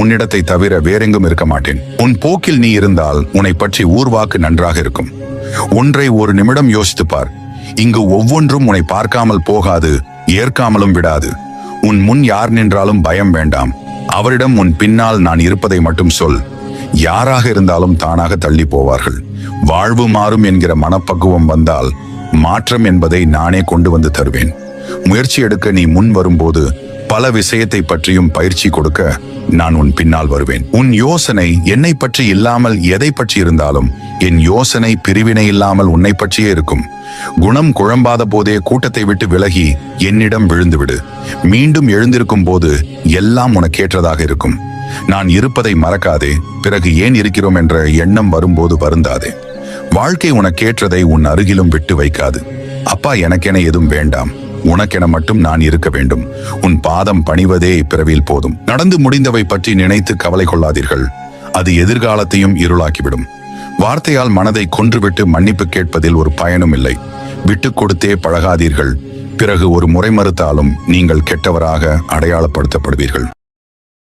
உன்னிடத்தை தவிர வேறெங்கும் இருக்க மாட்டேன். உன் போக்கில் நீ இருந்தால் உன்னை பற்றி ஊர்வாக்கு நன்றாக இருக்கும். ஒன்றை ஒரு நிமிடம் யோசித்துப் பார். இங்கு ஒவ்வொன்றும் உன்னை பார்க்காமல் போகாது, ஏற்காமலும் விடாது. உன் முன் யார் நின்றாலும் பயம் வேண்டாம். அவரிடம் உன் பின்னால் நான் இருப்பதை மட்டும் சொல். யாராக இருந்தாலும் தானாக தள்ளி போவார்கள். வாழ்வு மாறும் என்கிற மனப்பக்குவம் வந்தால் மாற்றம் என்பதை நானே கொண்டு வந்து தருவேன். முயற்சி எடுக்க நீ முன் வரும்போது பல விஷயத்தை பற்றியும் பயிற்சி கொடுக்க நான் உன் பின்னால் வருவேன். உன் யோசனை என்னை பற்றி இல்லாமல் எதை பற்றி இருந்தாலும் என் யோசனை பிரிவினை இல்லாமல் உன்னை பற்றியே இருக்கும். குணம் குழம்பாத போதே கூட்டத்தை விட்டு விலகி என்னிடம் விழுந்துவிடு. மீண்டும் எழுந்திருக்கும் போது எல்லாம் உனக்கேற்றதாக இருக்கும். நான் இருப்பதை மறக்காதே. பிறகு ஏன் இருக்கிறோம் என்ற எண்ணம் வரும்போது வருந்தாதே. வாழ்க்கை உனக்கேற்றதை உன் அருகிலும் விட்டு வைக்காது. அப்பா, எனக்கென எதுவும் வேண்டாம், உனக்கென மட்டும் நான் இருக்க வேண்டும். உன் பாதம் பணிவதே இப்பிறவியில் போதும். நடந்து முடிந்தவை பற்றி நினைத்து கவலை கொள்ளாதீர்கள். அது எதிர்காலத்தையும் இருளாக்கிவிடும். வார்த்தையால் மனதை கொன்றுவிட்டு மன்னிப்பு கேட்பதில் ஒரு பயனும் இல்லை. விட்டு கொடுத்தே பழகாதீர்கள். பிறகு ஒரு முறை மறுத்தாலும் நீங்கள் கெட்டவராக அடையாளப்படுத்தப்படுவீர்கள்.